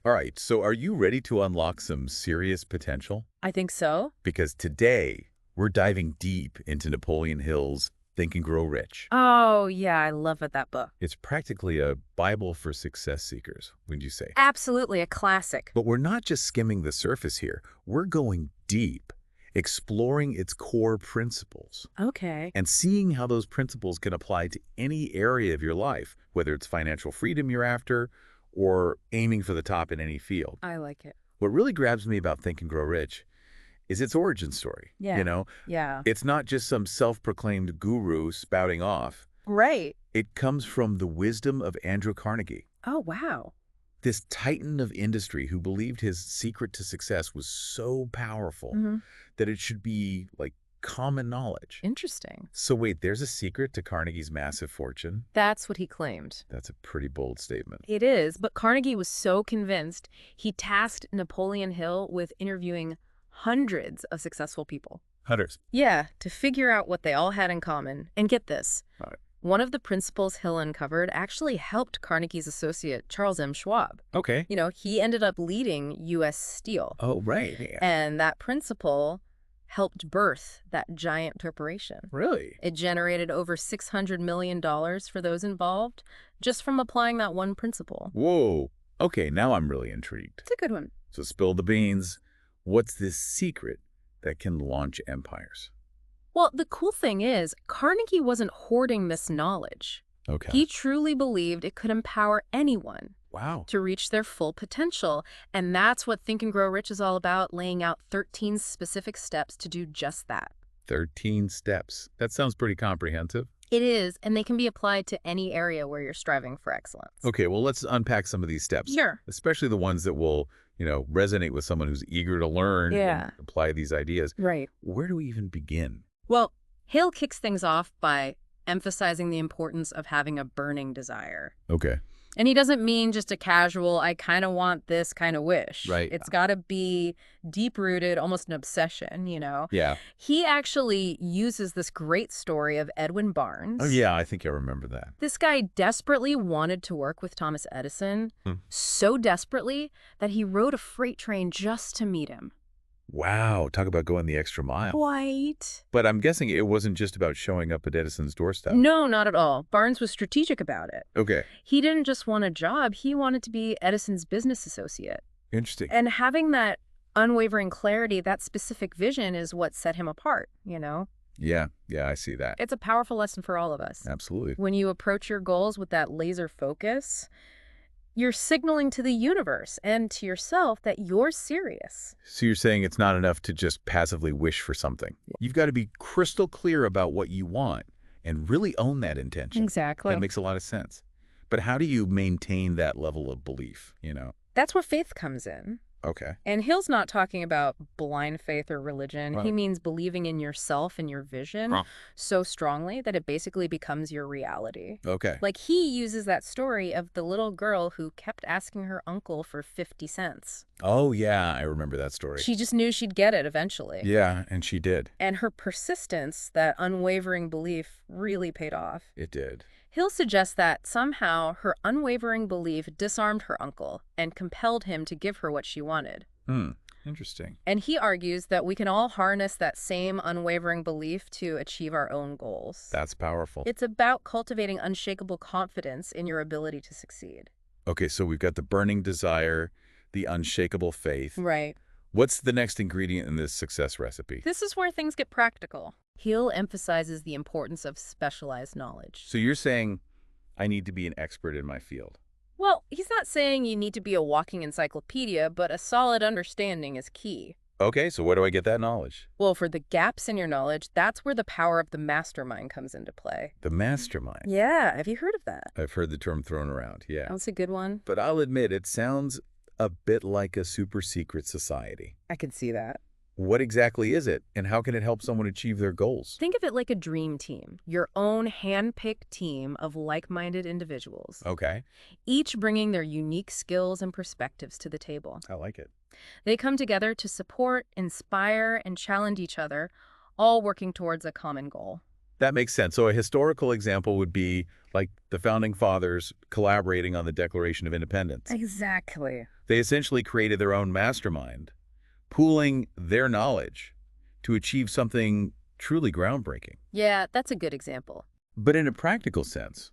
All right, so are you ready to unlock some serious potential? I think so. Because today, we're diving deep into Napoleon Hill's Think and Grow Rich. Oh, yeah, I love that book. It's practically a Bible for success seekers, wouldn't you say? Absolutely a classic. But we're not just skimming the surface here. We're going deep, exploring its core principles, Okay. and seeing how those principles can apply to any area of your life, whether it's financial freedom you're after or aiming for the top in any field. I like it. What really grabs me about Think and Grow Rich is its origin story. Yeah. Yeah. It's not just some self-proclaimed guru spouting off. Right. It comes from the wisdom of Andrew Carnegie, Oh, wow. this titan of industry who believed his secret to success was so powerful hmm that it should be like common knowledge. Interesting. So wait, there's a secret to Carnegie's massive fortune? That's what he claimed. That's a pretty bold statement. It is, but Carnegie was so convinced, he tasked Napoleon Hill with interviewing hundreds of successful people. Hunters. Yeah, to figure out what they all had in common. And get this. All right. One of the principles Hill uncovered actually helped Carnegie's associate, Charles M. Schwab. Okay. He ended up leading U.S. Steel. Oh, right. Yeah. And that principle helped birth that giant corporation. Really? It generated over $600 million for those involved just from applying that one principle. Whoa. Okay, now I'm really intrigued. It's a good one. So spill the beans. What's this secret that can launch empires? Well, the cool thing is, Carnegie wasn't hoarding this knowledge. Okay. He truly believed it could empower anyone Wow. to reach their full potential. And that's what Think and Grow Rich is all about, laying out 13 specific steps to do just that. 13 steps. That sounds pretty comprehensive. It is, and they can be applied to any area where you're striving for excellence. Okay, well, let's unpack some of these steps. Sure. Especially the ones that will, resonate with someone who's eager to learn Yeah. and apply these ideas. Right. Where do we even begin? Well, Hill kicks things off by emphasizing the importance of having a burning desire. Okay. And he doesn't mean just a casual, I kind of want this kind of wish. Right. It's got to be deep-rooted, almost an obsession, Yeah. He actually uses this great story of Edwin Barnes. Oh, yeah, I think I remember that. This guy desperately wanted to work with Thomas Edison, so desperately that he rode a freight train just to meet him. Wow, talk about going the extra mile. Right. But I'm guessing it wasn't just about showing up at Edison's doorstep. No, not at all. Barnes was strategic about it. Okay. He didn't just want a job, he wanted to be Edison's business associate. Interesting. And having that unwavering clarity, that specific vision is what set him apart, Yeah, I see that. It's a powerful lesson for all of us. Absolutely. When you approach your goals with that laser focus, you're signaling to the universe and to yourself that you're serious. So you're saying it's not enough to just passively wish for something. You've got to be crystal clear about what you want and really own that intention. Exactly. That makes a lot of sense. But how do you maintain that level of belief, That's where faith comes in. Okay. And Hill's not talking about blind faith or religion. Right. He means believing in yourself and your vision so strongly that it basically becomes your reality. Okay. Like he uses that story of the little girl who kept asking her uncle for 50 cents. Oh, yeah, I remember that story. She just knew she'd get it eventually. Yeah, and she did. And her persistence, that unwavering belief, really paid off. It did. Hill suggests that somehow her unwavering belief disarmed her uncle and compelled him to give her what she wanted. Interesting. And he argues that we can all harness that same unwavering belief to achieve our own goals. That's powerful. It's about cultivating unshakable confidence in your ability to succeed. Okay, so we've got the burning desire, the unshakable faith. Right. What's the next ingredient in this success recipe? This is where things get practical. Hill emphasizes the importance of specialized knowledge. So you're saying I need to be an expert in my field. Well, he's not saying you need to be a walking encyclopedia, but a solid understanding is key. Okay, so where do I get that knowledge? Well, for the gaps in your knowledge, that's where the power of the mastermind comes into play. The mastermind. Yeah, have you heard of that? I've heard the term thrown around, yeah. That's a good one. But I'll admit, it sounds a bit like a super secret society. I can see that. What exactly is it, and how can it help someone achieve their goals? Think of it like a dream team, your own hand-picked team of like-minded individuals, Okay, each bringing their unique skills and perspectives to the table. I like it. They come together to support, inspire, and challenge each other, all working towards a common goal. That makes sense. So a historical example would be like the Founding Fathers collaborating on the Declaration of Independence. Exactly. They essentially created their own mastermind, pooling their knowledge to achieve something truly groundbreaking. Yeah, that's a good example. But in a practical sense,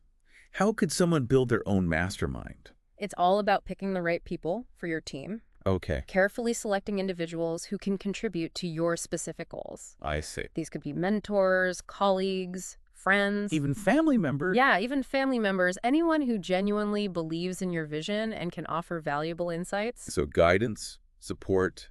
how could someone build their own mastermind? It's all about picking the right people for your team, Okay, carefully selecting individuals who can contribute to your specific goals. I see. These could be mentors, colleagues, friends. Even family members? Yeah, even family members, anyone who genuinely believes in your vision and can offer valuable insights. So guidance, support,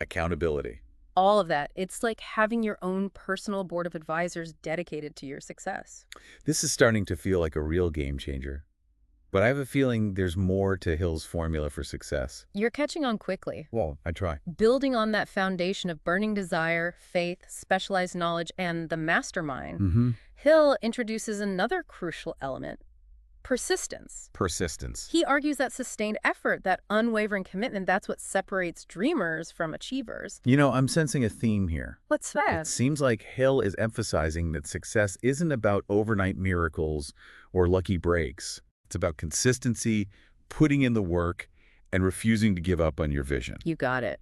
accountability. All of that. It's like having your own personal board of advisors dedicated to your success. This is starting to feel like a real game changer. But I have a feeling there's more to Hill's formula for success. You're catching on quickly. Well, I try. Building on that foundation of burning desire, faith, specialized knowledge, and the mastermind, Mm-hmm. Hill introduces another crucial element: persistence. Persistence. He argues that sustained effort, that unwavering commitment, that's what separates dreamers from achievers. You know, I'm sensing a theme here. What's that? It seems like Hill is emphasizing that success isn't about overnight miracles or lucky breaks. It's about consistency, putting in the work, and refusing to give up on your vision. You got it.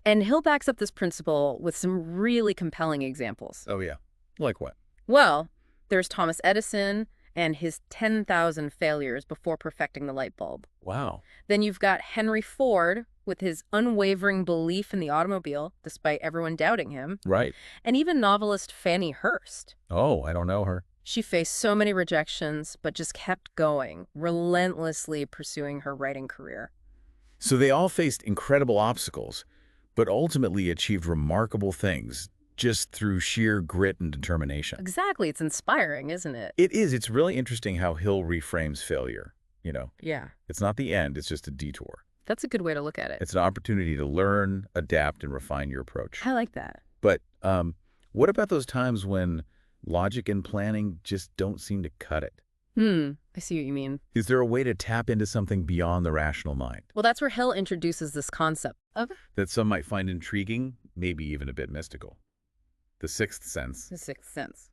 And Hill backs up this principle with some really compelling examples. Oh, yeah. Like what? Well, there's Thomas Edison and his 10,000 failures before perfecting the light bulb. Wow. Then you've got Henry Ford with his unwavering belief in the automobile, despite everyone doubting him. Right. And even novelist Fannie Hurst. Oh, I don't know her. She faced so many rejections, but just kept going, relentlessly pursuing her writing career. So they all faced incredible obstacles, but ultimately achieved remarkable things just through sheer grit and determination. Exactly. It's inspiring, isn't it? It is. It's really interesting how Hill reframes failure. You know, Yeah. it's not the end, it's just a detour. That's a good way to look at it. It's an opportunity to learn, adapt, and refine your approach. I like that. But what about those times when logic and planning just don't seem to cut it? I see what you mean. Is there a way to tap into something beyond the rational mind Well, that's where Hill introduces this concept of that some might find intriguing, maybe even a bit mystical? The sixth sense, the sixth sense.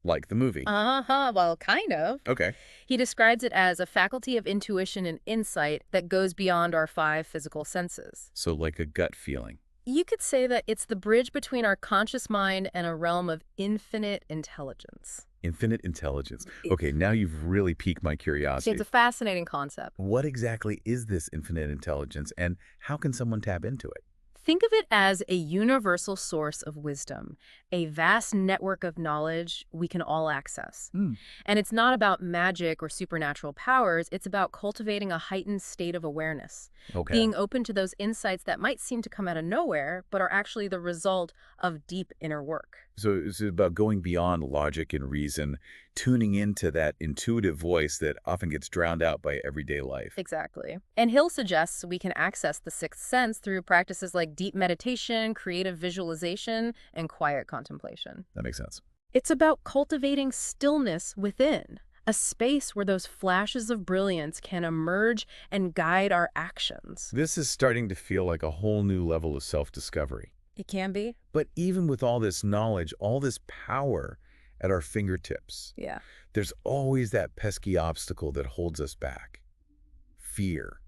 like the movie. Well, kind of. Okay. He describes it as a faculty of intuition and insight that goes beyond our 5 physical senses. So like a gut feeling. You could say that it's the bridge between our conscious mind and a realm of infinite intelligence. Infinite intelligence. Okay, now you've really piqued my See, curiosity. it's a fascinating concept. What exactly is this infinite intelligence, and how can someone tap into it? Think of it as a universal source of wisdom, a vast network of knowledge we can all access. And it's not about magic or supernatural powers, it's about cultivating a heightened state of awareness, Okay. being open to those insights that might seem to come out of nowhere, but are actually the result of deep inner work. So it's about going beyond logic and reason, tuning into that intuitive voice that often gets drowned out by everyday life. Exactly. And Hill suggests we can access the sixth sense through practices like deep meditation, creative visualization, and quiet contemplation. That makes sense. It's about cultivating stillness within, a space where those flashes of brilliance can emerge and guide our actions. This is starting to feel like a whole new level of self-discovery. It can be. But even with all this knowledge, all this power at our fingertips, Yeah. there's always that pesky obstacle that holds us back. Fear.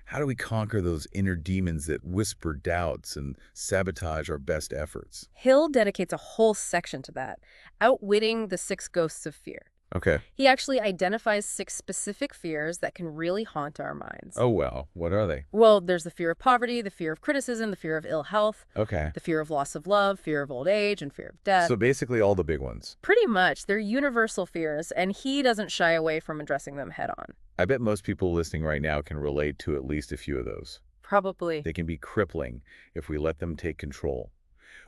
How do we conquer those inner demons that whisper doubts and sabotage our best efforts? Hill dedicates a whole section to that, outwitting the 6 ghosts of fear. Okay. He actually identifies 6 specific fears that can really haunt our minds. Oh, well, what are they? Well, there's the fear of poverty, the fear of criticism, the fear of ill health, Okay. the fear of loss of love, fear of old age, and fear of death. So basically all the big ones. Pretty much, they're universal fears, and he doesn't shy away from addressing them head on. I bet most people listening right now can relate to at least a few of those. Probably. They can be crippling if we let them take control.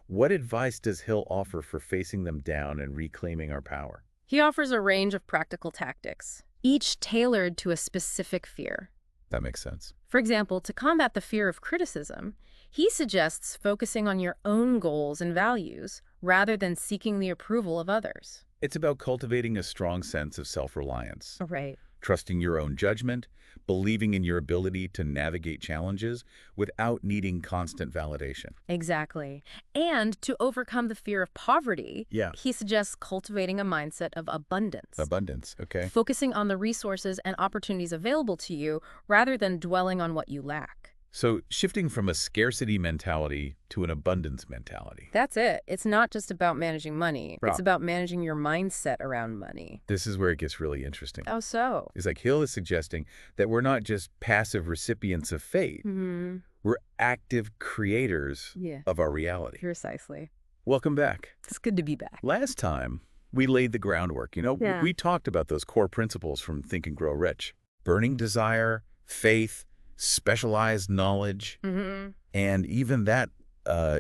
What advice does Hill offer for facing them down and reclaiming our power? He offers a range of practical tactics, each tailored to a specific fear. That makes sense. For example, to combat the fear of criticism, he suggests focusing on your own goals and values rather than seeking the approval of others. It's about cultivating a strong sense of self-reliance. Right. trusting your own judgment, believing in your ability to navigate challenges without needing constant validation. Exactly. And to overcome the fear of poverty, Yeah. he suggests cultivating a mindset of abundance, Abundance, okay. focusing on the resources and opportunities available to you rather than dwelling on what you lack. So shifting from a scarcity mentality to an abundance mentality. That's it. It's not just about managing money. Right. It's about managing your mindset around money. This is where it gets really interesting. Oh, so? It's like Hill is suggesting that we're not just passive recipients of fate. Mm-hmm. We're active creators Yeah, of our reality. precisely. Welcome back. It's good to be back. Last time, we laid the groundwork. Yeah. We talked about those core principles from Think and Grow Rich. Burning desire, faith, specialized knowledge, Mm-hmm. and even that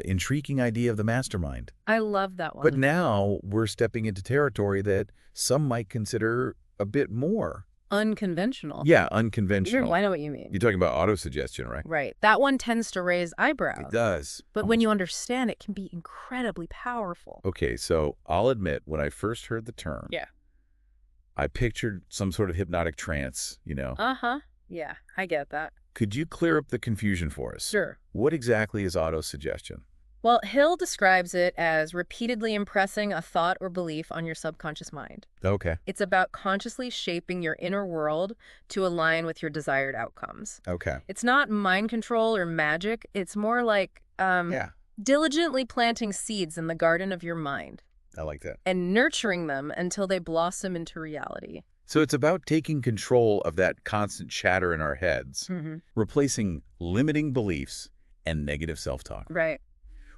intriguing idea of the mastermind. I love that one. But now we're stepping into territory that some might consider a bit more. Unconventional. Yeah, unconventional. Sure, I know what you mean. You're talking about autosuggestion, right? Right. That one tends to raise eyebrows. It does. But when you understand, it can be incredibly powerful. Okay, so I'll admit, when I first heard the term, Yeah. I pictured some sort of hypnotic trance, Uh-huh. Yeah, I get that. Could you clear up the confusion for us? Sure. What exactly is autosuggestion? Well, Hill describes it as repeatedly impressing a thought or belief on your subconscious mind. Okay. It's about consciously shaping your inner world to align with your desired outcomes. Okay. It's not mind control or magic. It's more like Yeah, diligently planting seeds in the garden of your mind I like that. and nurturing them until they blossom into reality. So it's about taking control of that constant chatter in our heads, Mm-hmm. replacing limiting beliefs and negative self-talk Right.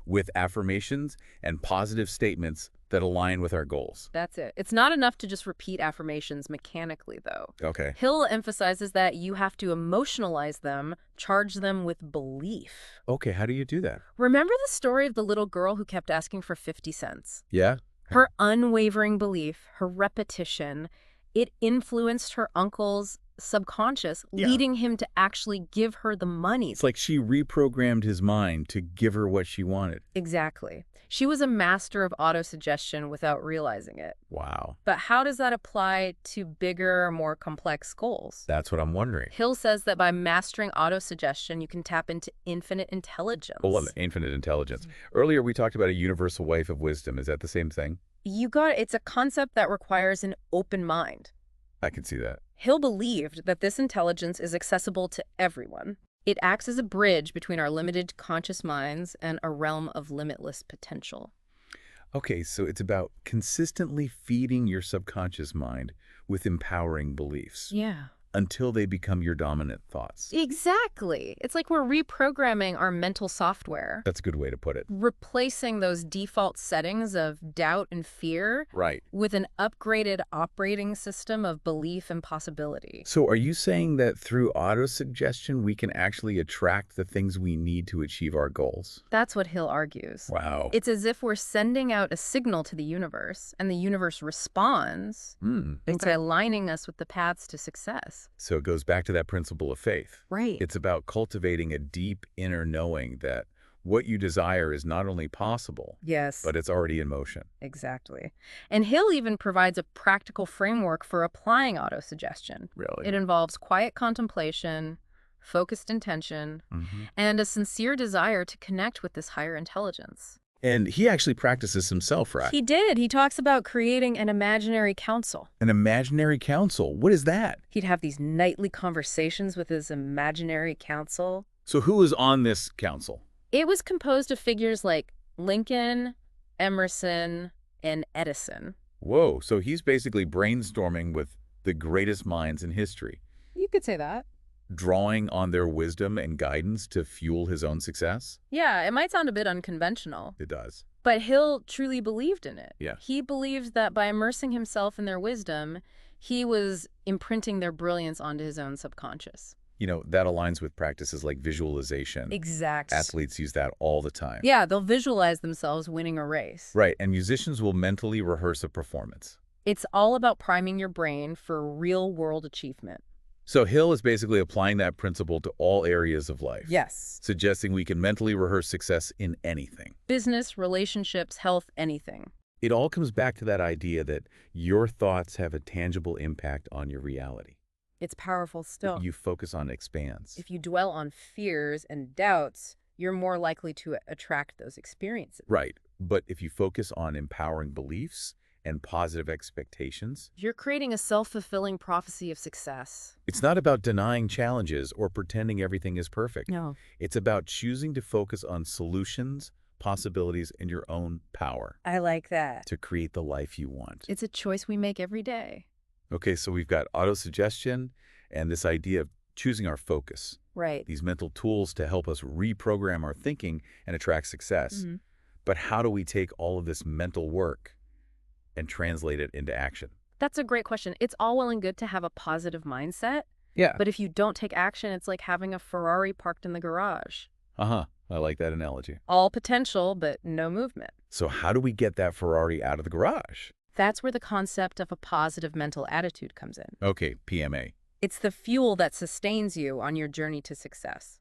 with affirmations and positive statements that align with our goals. That's it. It's not enough to just repeat affirmations mechanically, though. Okay. Hill emphasizes that you have to emotionalize them, charge them with belief. Okay, how do you do that? Remember the story of the little girl who kept asking for 50 cents? Yeah? Her unwavering belief, her repetition, it influenced her uncle's subconscious, Yeah. leading him to actually give her the money. It's like she reprogrammed his mind to give her what she wanted. Exactly. She was a master of autosuggestion without realizing it. Wow. But how does that apply to bigger, more complex goals? That's what I'm wondering. Hill says that by mastering autosuggestion, you can tap into infinite intelligence. Oh, infinite intelligence. Earlier, we talked about a universal wave of wisdom. Is that the same thing? It's a concept that requires an open mind. I can see that. Hill believed that this intelligence is accessible to everyone. It acts as a bridge between our limited conscious minds and a realm of limitless potential. Okay, so it's about consistently feeding your subconscious mind with empowering beliefs Yeah. until they become your dominant thoughts. Exactly. It's like we're reprogramming our mental software, That's a good way to put it. replacing those default settings of doubt and fear Right. with an upgraded operating system of belief and possibility. So are you saying that through autosuggestion, we can actually attract the things we need to achieve our goals? That's what Hill argues. Wow. It's as if we're sending out a signal to the universe, and the universe responds by aligning us with the paths to success. So it goes back to that principle of faith. Right. It's about cultivating a deep inner knowing that what you desire is not only possible, Yes, but it's already in motion. exactly. And Hill even provides a practical framework for applying autosuggestion. Really? It involves quiet contemplation, focused intention, and a sincere desire to connect with this higher intelligence. And he actually practices himself, right? He did. He talks about creating an imaginary council. An imaginary council. What is that? He'd have these nightly conversations with his imaginary council. So who is on this council? It was composed of figures like Lincoln, Emerson, and Edison. Whoa, so he's basically brainstorming with the greatest minds in history, You could say that. drawing on their wisdom and guidance to fuel his own success? Yeah, it might sound a bit unconventional, It does. but Hill truly believed in it. Yeah. He believed that by immersing himself in their wisdom, he was imprinting their brilliance onto his own subconscious. That aligns with practices like visualization. Exactly. Athletes use that all the time. Yeah, they'll visualize themselves winning a race. Right, and musicians will mentally rehearse a performance. It's all about priming your brain for real-world achievement. So Hill is basically applying that principle to all areas of life. Yes. Suggesting we can mentally rehearse success in anything. Business, relationships, health, anything. It all comes back to that idea that your thoughts have a tangible impact on your reality. It's powerful still. You focus on expands. If you dwell on fears and doubts, you're more likely to attract those experiences. Right. But if you focus on empowering beliefs and positive expectations, You're creating a self-fulfilling prophecy of success. it's not about denying challenges or pretending everything is perfect. No. It's about choosing to focus on solutions, possibilities, and your own power I like that. to create the life you want. It's a choice we make every day. Okay, so we've got autosuggestion and this idea of choosing our focus, Right. these mental tools to help us reprogram our thinking and attract success. But how do we take all of this mental work and translate it into action? That's a great question. It's all well and good to have a positive mindset, Yeah. but if you don't take action, it's like having a Ferrari parked in the garage. I like that analogy. All potential, but no movement. So how do we get that Ferrari out of the garage? That's where the concept of a positive mental attitude comes in. Okay, PMA. It's the fuel that sustains you on your journey to success.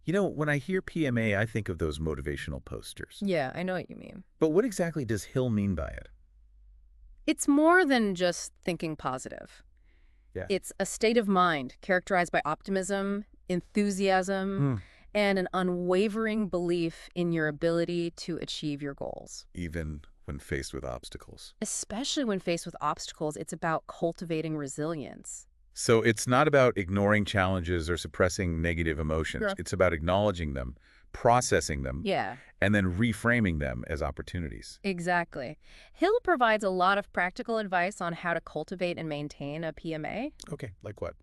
You know, when I hear PMA, I think of those motivational posters. Yeah, I know what you mean. But what exactly does Hill mean by it? It's more than just thinking positive. Yeah. It's a state of mind characterized by optimism, enthusiasm, and an unwavering belief in your ability to achieve your goals. Even when faced with obstacles. Especially when faced with obstacles, it's about cultivating resilience. So it's not about ignoring challenges or suppressing negative emotions. Yeah. It's about acknowledging them, processing them, Yeah, and then reframing them as opportunities. exactly. Hill provides a lot of practical advice on how to cultivate and maintain a PMA. Okay, like what?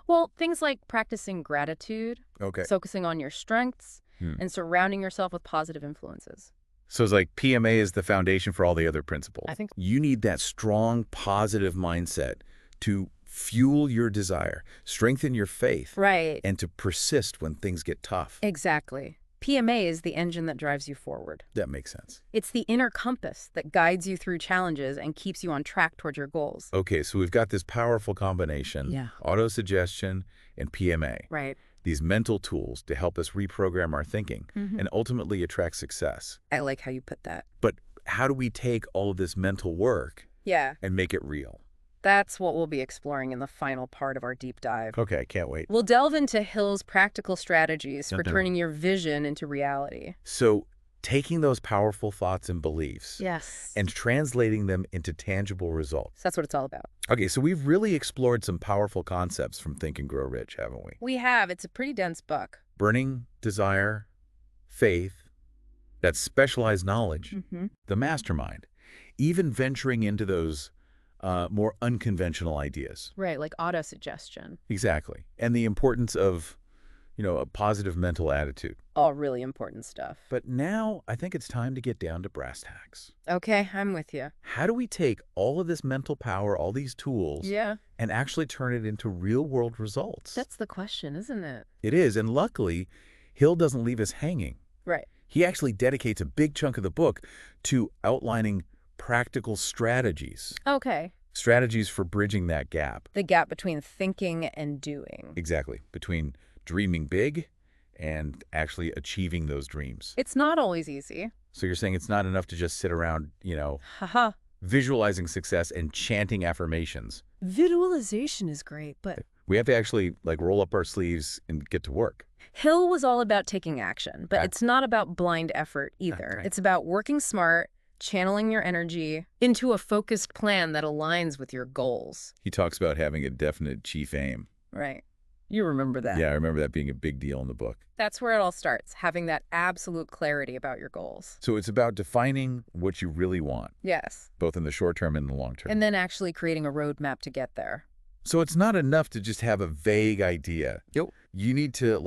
Well, things like practicing gratitude, Okay. focusing on your strengths, Hmm. and surrounding yourself with positive influences. So it's like PMA is the foundation for all the other principles. I think- You need that strong, positive mindset to fuel your desire, strengthen your faith, Right. and to persist when things get tough. Exactly. PMA is the engine that drives you forward. That makes sense. It's the inner compass that guides you through challenges and keeps you on track toward your goals. Okay, so we've got this powerful combination, Yeah. autosuggestion and PMA, Right. these mental tools to help us reprogram our thinking and ultimately attract success. I like how you put that. But how do we take all of this mental work Yeah. and make it real? That's what we'll be exploring in the final part of our deep dive. Okay, I can't wait. We'll delve into Hill's practical strategies for Dun-dun. turning your vision into reality. So taking those powerful thoughts and beliefs Yes. and translating them into tangible results. That's what it's all about. Okay, so we've really explored some powerful concepts from Think and Grow Rich, haven't we? We have. It's a pretty dense book. Burning desire, faith, that specialized knowledge, the mastermind, even venturing into those more unconventional ideas. Right, like autosuggestion. Exactly. And the importance of, a positive mental attitude. All really important stuff. But now I think it's time to get down to brass tacks. Okay, I'm with you. How do we take all of this mental power, all these tools, Yeah. and actually turn it into real-world results? That's the question, isn't it? It is, and luckily, Hill doesn't leave us hanging. Right. He actually dedicates a big chunk of the book to outlining practical strategies. Okay. Strategies for bridging that gap. The gap between thinking and doing. Exactly. Between dreaming big and actually achieving those dreams. It's not always easy. So you're saying it's not enough to just sit around, Haha. visualizing success and chanting affirmations. Visualization is great, but We have to actually roll up our sleeves and get to work. Hill was all about taking action, but Right. it's not about blind effort either. Right. It's about working smart, channeling your energy into a focused plan that aligns with your goals. He talks about having a definite chief aim. Right. You remember that. Yeah, I remember that being a big deal in the book. That's where it all starts, having that absolute clarity about your goals. So it's about defining what you really want, Yes. both in the short term and the long term. And then actually creating a roadmap to get there. So it's not enough to just have a vague idea. Yep. You need to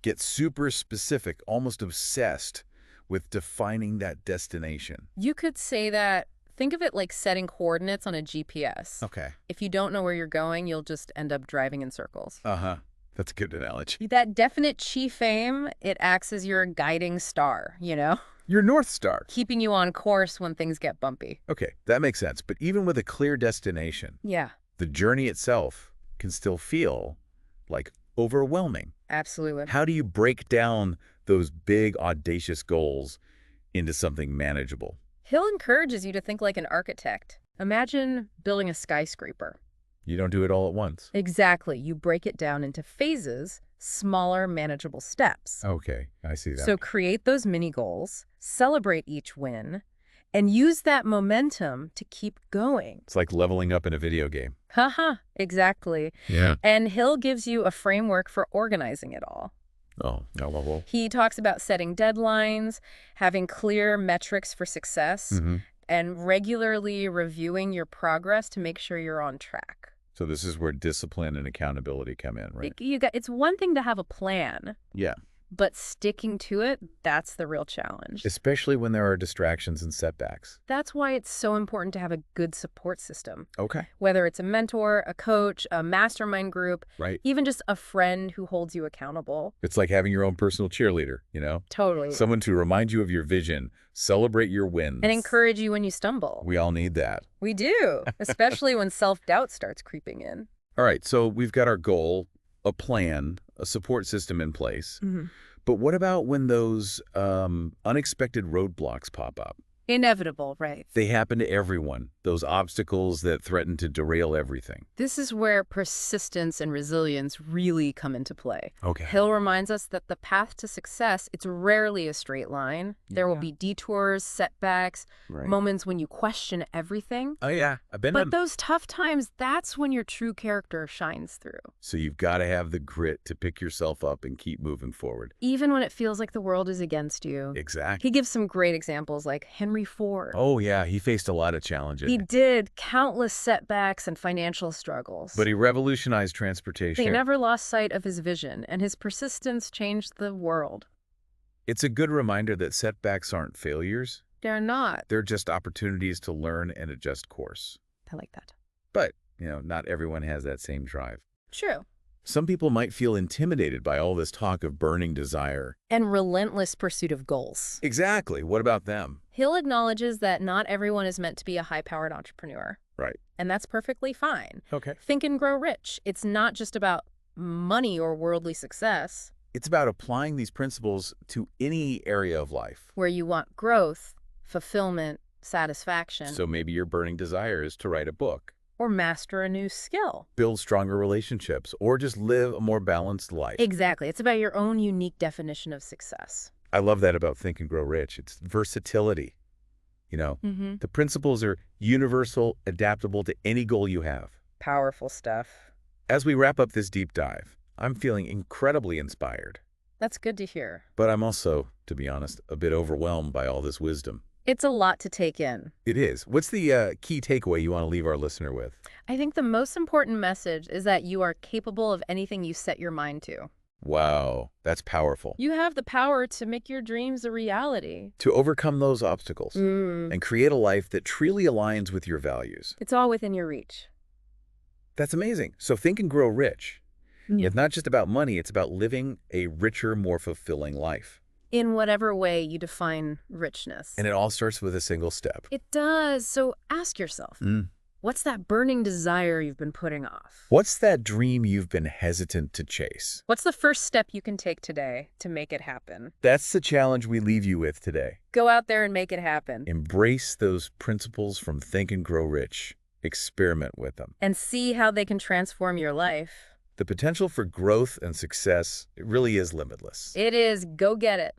get super specific, almost obsessed with defining that destination. You could say that, think of it like setting coordinates on a GPS. Okay. If you don't know where you're going, you'll just end up driving in circles. Uh-huh. That's a good analogy. That definite chief aim, it acts as your guiding star, Your North Star. keeping you on course when things get bumpy. Okay, that makes sense. But even with a clear destination, Yeah, the journey itself can still feel overwhelming. absolutely. How do you break down those big, audacious goals into something manageable? Hill encourages you to think like an architect. Imagine building a skyscraper. You don't do it all at once. Exactly. You break it down into phases, smaller, manageable steps. Okay, I see that. So create those mini goals, celebrate each win, and use that momentum to keep going. It's like leveling up in a video game. Haha, exactly. Yeah. And Hill gives you a framework for organizing it all. Oh, no, well. He talks about setting deadlines, having clear metrics for success, and regularly reviewing your progress to make sure you're on track. So this is where discipline and accountability come in, right? It's one thing to have a plan, Yeah. but sticking to it, that's the real challenge. Especially when there are distractions and setbacks. That's why it's so important to have a good support system. Okay. Whether it's a mentor, a coach, a mastermind group, Right. even just a friend who holds you accountable. It's like having your own personal cheerleader, you know? Totally. Someone to remind you of your vision, celebrate your wins. And encourage you when you stumble. We all need that. We do, especially when self-doubt starts creeping in. All right, so we've got our goal, a plan, a support system in place. But what about when those unexpected roadblocks pop up? Inevitable, right? They happen to everyone, those obstacles that threaten to derail everything. This is where persistence and resilience really come into play. Okay. Hill reminds us that the path to success, it's rarely a straight line. There will be detours, setbacks, moments when you question everything. Oh, yeah. I've been But those tough times, that's when your true character shines through. So you've got to have the grit to pick yourself up and keep moving forward. Even when it feels like the world is against you. Exactly. He gives some great examples like Henry Ford. Oh, yeah. He faced a lot of challenges. He did countless setbacks and financial struggles. But he revolutionized transportation. He never lost sight of his vision, and his persistence changed the world. It's a good reminder that setbacks aren't failures. They're not. They're just opportunities to learn and adjust course. I like that. But, not everyone has that same drive. True. Some people might feel intimidated by all this talk of burning desire. And relentless pursuit of goals. Exactly. What about them? Hill acknowledges that not everyone is meant to be a high-powered entrepreneur. Right. And that's perfectly fine. Okay. Think and grow rich. It's not just about money or worldly success. It's about applying these principles to any area of life. Where you want growth, fulfillment, satisfaction. So maybe your burning desire is to write a book. Or master a new skill. Build stronger relationships, or just live a more balanced life. Exactly. It's about your own unique definition of success. I love that about Think and Grow Rich. It's versatility. The principles are universal, adaptable to any goal you have. Powerful stuff. As we wrap up this deep dive, I'm feeling incredibly inspired. That's good to hear. But I'm also, to be honest, a bit overwhelmed by all this wisdom. It's a lot to take in. It is. What's the key takeaway you want to leave our listener with? I think the most important message is that you are capable of anything you set your mind to. Wow, that's powerful. You have the power to make your dreams a reality. To overcome those obstacles and create a life that truly aligns with your values. It's all within your reach. That's amazing. So Think and Grow Rich. It's not just about money, it's about living a richer, more fulfilling life. In whatever way you define richness. And it all starts with a single step. It does. So ask yourself, what's that burning desire you've been putting off? What's that dream you've been hesitant to chase? What's the first step you can take today to make it happen? That's the challenge we leave you with today. Go out there and make it happen. Embrace those principles from Think and Grow Rich. Experiment with them. And see how they can transform your life. The potential for growth and success, it really is limitless. It is. Go get it.